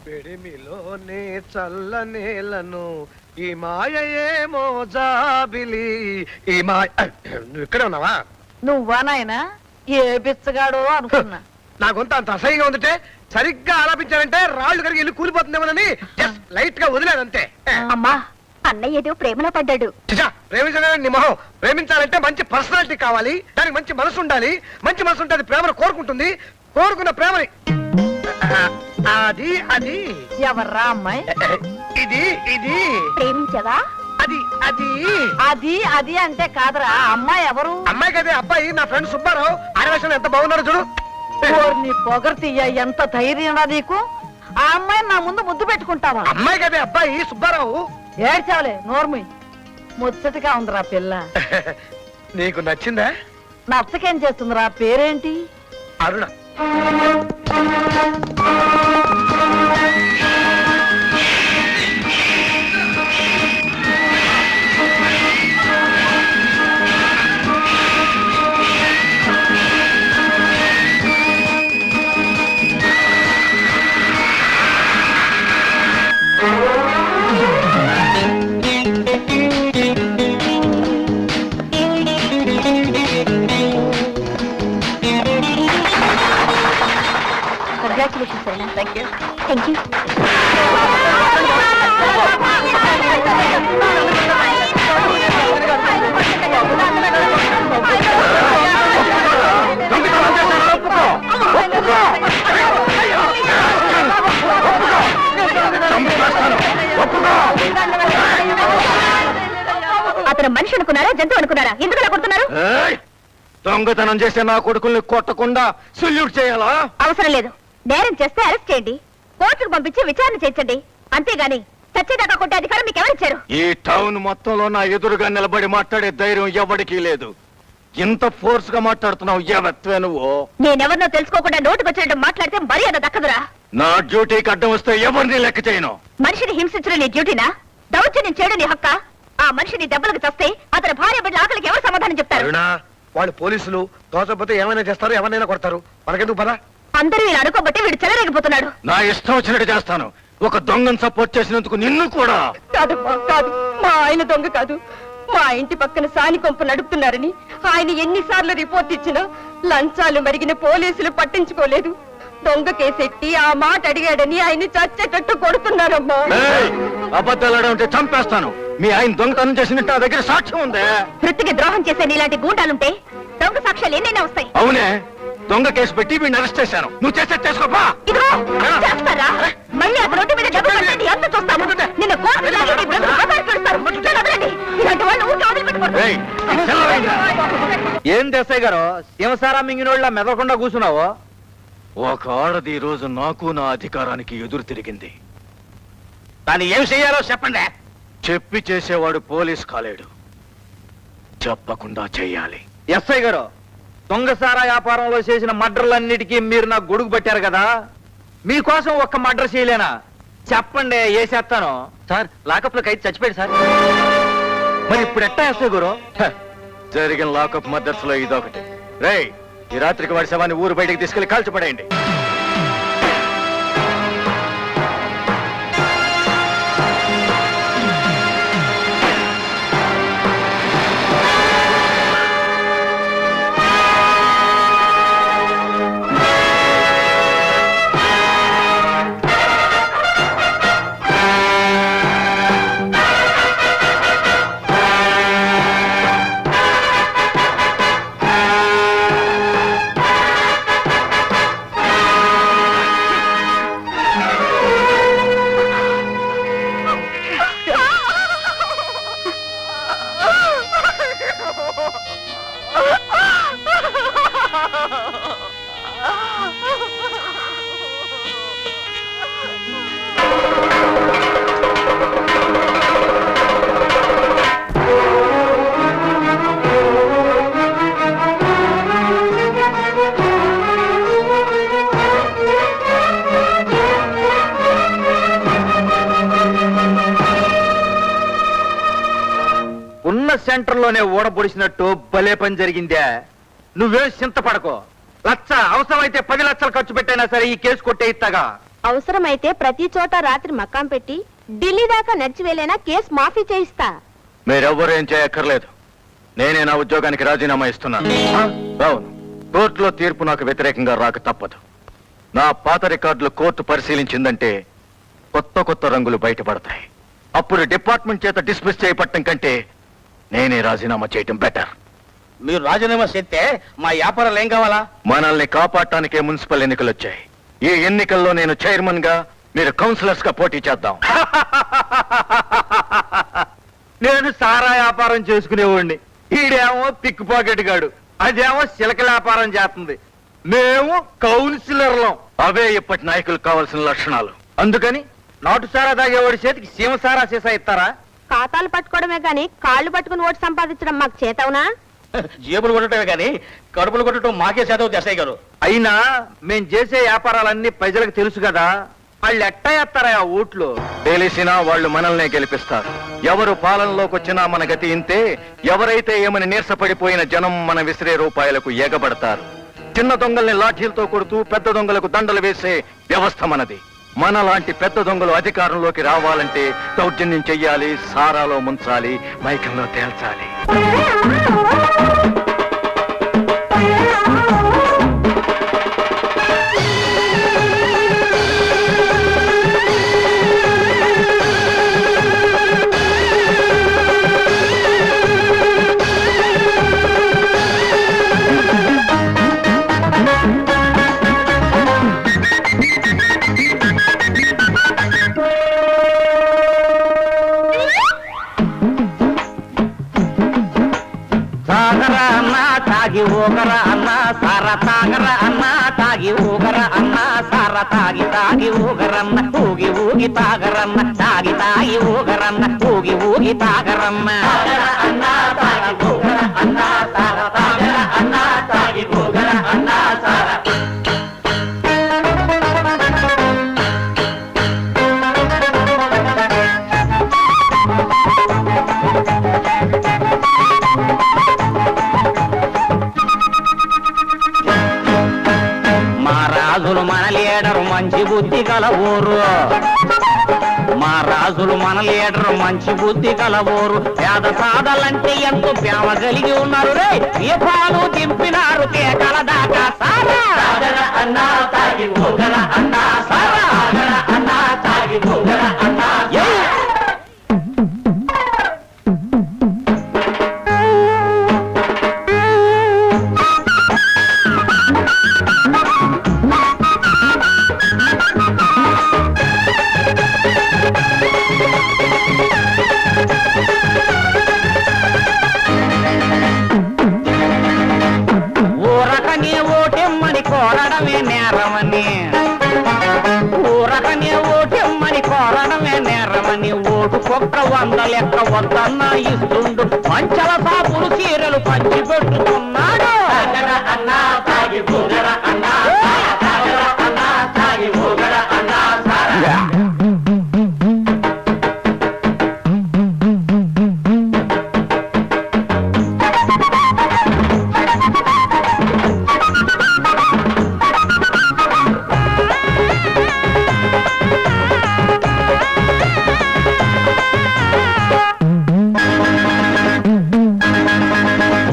పెడిమిలోనే చల్లనేలను ఈ మాయేమో జాబిలి ఈ మాయ నువ్వు ఇక్కడే ఉన్నావా? నువ్వా నాయనా? ఏ బిచ్చగాడో అనుకున్నా. నా గొంత అంత అసహ్యంగా ఉందంటే సరిగ్గా ఆలాపించానంటే రాళ్ళు కరిగి ఇల్లు కూలిపోతుందేమోనని జస్ట్ లైట్ గా వదిలేదంతే. అమ్మా అన్నయ్య ఏదో ప్రేమలో పడ్డాడు. ప్రేమించడానికి నీ మొహం. ప్రేమించాలంటే మంచి పర్సనాలిటీ కావాలి, దానికి మంచి మనసు ఉండాలి. మంచి మనసు ఉంటే అది ప్రేమను కోరుకుంటుంది, కోరుకున్న ప్రేమని అది అది ఎవర్రా అమ్మాయి? ఇది ఇది ప్రేమించవా? అది అది అది అది అంటే కాదురా. అమ్మాయి ఎవరు? అమ్మాయి కదే అబ్బాయి, నా ఫ్రెండ్ సుబ్బారావు. ఆడవేషన్ ఎంత బాగున్నాడు చూడు. నీ పొగర్తీయ, ఎంత ధైర్యం నీకు? ఆ అమ్మాయిని నా ముందు ముద్దు పెట్టుకుంటావా? అమ్మాయి కదే అబ్బాయి సుబ్బారావు. ఏడ్చావులే, నోర్మి. ముచ్చటగా ఉందిరా పిల్ల. నీకు నచ్చిందా? నచ్చకేం చేస్తుందిరా? పేరేంటి? అరుణ. కంగ్రాచులేషన్స్ సరేనా? Thank you. అతను మనిషి అనుకున్నారా, జంతువు అనుకున్నారా? ఎందుకు అలా కొడుతున్నారు? దొంగతనం చేసే నా కొడుకుల్ని కొట్టకుండా సెల్యూట్ చేయాలా? అవసరం లేదు. నేరం చేస్తే అరెస్ట్ చేయండి, కోర్టుకు పంపించి విచారణ చేయించండి. అంతేగాని చచ్చేదాకా కొట్టే అధికారం మీకు ఎవరిచ్చారు? ఈ టౌన్ మొత్తంలో నా ఎదురుగా నిలబడి మాట్లాడే ధైర్యం ఎవరికీ లేదు. ఇంత ఫోర్స్ గా మాట్లాడుతున్నావు ఎవత్వే నువ్వు? నేనెవరినో తెలుసుకోకుండా నోటుకొచ్చినట్టు మాట్లాడితే మర్యాద దక్కదురా. నా డ్యూటీకి అడ్డం వస్తే ఎవరిని లెక్క చేయను. మనిషిని హింసించడం నీ డ్యూటీనా? దౌర్జన్యం చేయడం నీ హక్కా? ఆ మనిషిని దెబ్బలకు చస్తే అతని భార్య బిడ్డల ఆకలికి ఎవరు సమాధానం చెప్తారు? వాళ్ళు పోలీసులు తోచకపోతే ఏమైనా చేస్తారు, ఎవరినైనా కొడతారు. మనకెందుకు పద? అందరూ వీళ్ళు అనుకోబట్టి వీడు చెలరేగిపోతున్నాడు. నా ఇష్టం వచ్చినట్టు చేస్తాను. ఒక దొంగను సపోర్ట్ చేసినందుకు నిన్ను కూడా. కాదమ్మా కాదు, మా ఆయన దొంగ కాదు. మా ఇంటి పక్కన సాని కొంపు నడుపుతున్నారని ఆయన ఎన్నిసార్లు రిపోర్ట్ ఇచ్చినా లంచాలు మరిగిన పోలీసులు పట్టించుకోలేదు. దొంగ కేసెట్టి ఆ మాట అడిగాడని ఆయన చచ్చేటట్టు కొడుతున్నారమ్మా. అబద్ధాలు ఉంటే చంపేస్తాను. మీ ఆయన దొంగతనం చేసినట్టు నా దగ్గర సాక్ష్యం ఉందే. వృత్తికి ద్రోహం చేసే నీలాంటి గూండాలుంటే దొంగ సాక్ష్యాలు ఎన్నైనా వస్తాయి. అవునే, దొంగ కేసు పెట్టి వీడిని అరెస్ట్ చేశాను. నువ్వు చేసే చేసుకోపా. ఇదిగో చేస్తారా? మళ్ళీ అతను రోడ్డు మీద డబ్బు కట్టండి, ఎంత చూస్తాను. నిన్న కోర్టు లాగి నీ బ్రతుకు బజారు పెడతారు. నన్ను వదలండి. ఇలాంటి వాళ్ళు ఊరికే వదిలిపెట్టుకోరు. ఏం దేశాయి గారు సింసారా మింగినోళ్ళ మెదలకుండా కూర్చున్నావు? ఒక ఆడది ఈ రోజు నాకు నా అధికారానికి ఎదురు తిరిగింది. దాన్ని ఏం చెయ్యాలో చెప్పండి. చెప్పి చేసేవాడు పోలీస్ కాలేడు, చెప్పకుండా చెయ్యాలి. ఎస్ఐ గారు, దొంగసారా వ్యాపారంలో చేసిన మర్డర్లన్నిటికీ మీరు నాకు గొడుగు పెట్టారు కదా, మీకోసం ఒక్క మర్డర్ చేయలేనా? చెప్పండి, ఏ చేస్తాను. సార్ లాకప్ లో ఖైదు చచ్చిపోయాడు సార్. మరి ఇప్పుడు ఎట్టా ఎస్ఐ గారు? జరిగిన లాకప్ మర్డర్స్ లో ఇదొకటి. రేయ్, ఈ రాత్రికి వాడి శవాన్ని ఊరు బయటికి తీసుకెళ్లి కాల్చిపడేయండి. సెంటర్ లోనే ఓడబొడిసినట్టు భలే పని జరిగిందే. నువ్వేం చింతపడకో. లక్ష అవసరమైతే 10 లక్షలు ఖర్చు పెట్టైనా సరే ఈ కేసు కొట్టే ఇస్తాగా. అవసరమైతే ప్రతి చోట రాత్రి మకాం పెట్టి ఢిల్లీ దాకా నడిచి వెళ్ళైనా కేసు మాఫీ చేయిస్తా. మీరెవ్వరూ ఏం చేయక్కర్లేదు. నేనే నా ఉద్యోగానికి రాజీనామా ఇస్తున్నాను. అవును, కోర్టులో తీర్పు నాకు వ్యతిరేకంగా రాక తప్పదు. నా పాత రికార్డులు కోర్టు పరిశీలించిందంటే కొత్త కొత్త రంగులు బయటపడతాయి. అప్పుడు డిపార్ట్మెంట్ చేత డిస్మిస్ చేయబట్టం కంటే నేనే రాజీనామా చేయటం బెటర్. మీరు రాజీనామా చేస్తే మా వ్యాపారాలు ఏం కావాలా? మనల్ని కాపాడటానికే మున్సిపల్ ఎన్నికలు వచ్చాయి. ఈ ఎన్నికల్లో నేను చైర్మన్ గా, మీరు కౌన్సిలర్స్ గా పోటీ చేద్దాం. నేను సారా వ్యాపారం చేసుకునేవాడిని, ఈడేమో పిక్ పాకెట్ గాడు, అదేమో చిలక వ్యాపారం చేస్తుంది. మేము కౌన్సిలర్లం. అవే ఇప్పటి నాయకులకు కావాల్సిన లక్షణాలు. అందుకని నాటు సారా తాగేవాడి చేతికి సీమ సారా సీసా ఇస్తారా? ఖాతాలు పట్టుకోవడమే గాని కాళ్ళు పట్టుకుని ఓటు సంపాదించడం మాకు చేతవునా? జేబులు కొట్టడమే కానీ కడుపులు కొట్టడం మాకే చేతవు దేశాయి గారు. అయినా మేం చేసే వ్యాపారాలన్నీ ప్రజలకు తెలుసు కదా, వాళ్ళు ఎట్టా చేస్తారా ఆ ఓట్లు? తెలిసినా వాళ్ళు మనల్నే గెలిపిస్తారు. ఎవరు పాలనలోకి వచ్చినా మన గతి ఇంతే. ఎవరైతే ఏమని నీరసపడిపోయిన జనం మన విసిరే రూపాయలకు ఎగబడతారు. చిన్న దొంగల్ని లాఠీలతో కొడుతూ పెద్ద దొంగలకు దండలు వేసే వ్యవస్థ మనది. మనలాంటి పెద్ద దొంగలు అధికారంలోకి రావాలంటే దౌర్జన్యం చెయ్యాలి, సారాలో ముంచాలి, మైకంలో తేల్చాలి. తాగరా అన్నా తాగి ఊగరా అన్నా సార తాగరా అన్నా తాగి ఊగరా అన్నా సార తాగి తాగి ఊగరన్న ఊగి ఊగి తాగరన్న తాగి తాగి ఊగరన్న ఊగి ఊగి తాగరన్న అన్నా తాగి ఊగరా అన్నా సార తాగరా అన్నా తాగి ఊగరా అన్నా సార. రాజులు మన లీడరు మంచి బుద్ధి గల ఊరు. మా రాజులు మన లీడరు మంచి బుద్ధి గల ఊరు. పేద సాదలంటే ఎంతో ప్రేమ కలిగి ఉన్నారు. రే దీపాలు దింపినారు కేకల దాకా. సారా అన్నా తాగి ఊగల అన్నా సారా అన్నా తాగి ఊగల అన్నా. ఊరకనే ఓటెమ్మని కోరడమే నేరమని, ఊరకనే ఓటెమ్మని కోరడమే నేరమని ఓటు కుక్క 100 లెక్క వద్దన్నా ఇస్తుండు. పంచల సాపులు చీరలు పంచి పెట్టుకున్నాడు. అన్నా తాగి ఊగర అన్నా అన్నా తాగి ఊగర అన్నా సారా.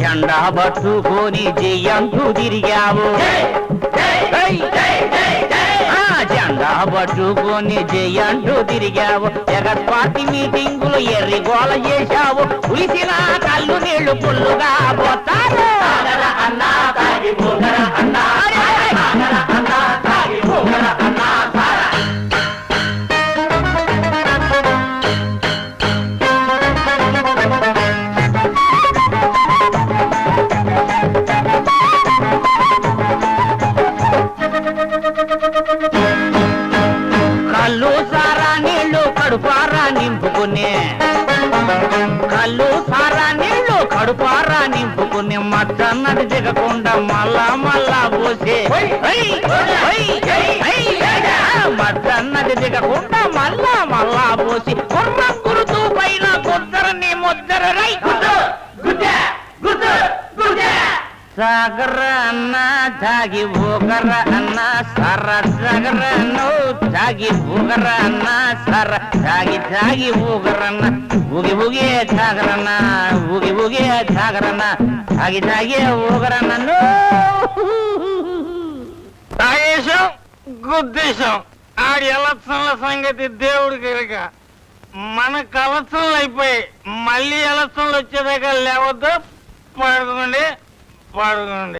ఎండా పట్టుకొని చెయ్యంటూ తిరిగావు. జెండా పట్టుకొని చెయ్యంటూ తిరిగావు. జగత్ పార్టీ మీటింగులు ఎర్రి గోల చేశావు. పులిసిన కళ్ళు నీళ్లు పుల్లుగా పోతారు. అన్నా తాగి ఊగర అన్నా అన్నా తాగి ఊగర అన్నా సారా. కళ్ళు సారా నీళ్లు కడుపారా నింపుకునే, కళ్ళు సారా నీళ్లు కడుపారా నింపుకునే మద్దన్నది దిగకుండా మళ్ళా మళ్ళా పోసే. మద్దన్నది దిగకుండా మళ్ళా మళ్ళా పోసి కుర్ర గురుతూ పైన కుద్దరని ముద్దర రై. తాగర అన్న తాగి ఊగర అన్న సర తాగర తాగి ఊగర అన్న సర తాగి ఊగరన్న ఊగి ఊగి తాగరన్న ఊగి ఊగి తాగరన్న తాగి ఊగరన్న తాగేశాం గుద్దేశాం ఆడి ఎలక్షన్ల సంగతి దేవుడికి ఎరక మన కలక్షన్లు అయిపోయి మళ్ళీ ఎలక్షన్లు వచ్చేదాకా లేవద్దు పడుకోండి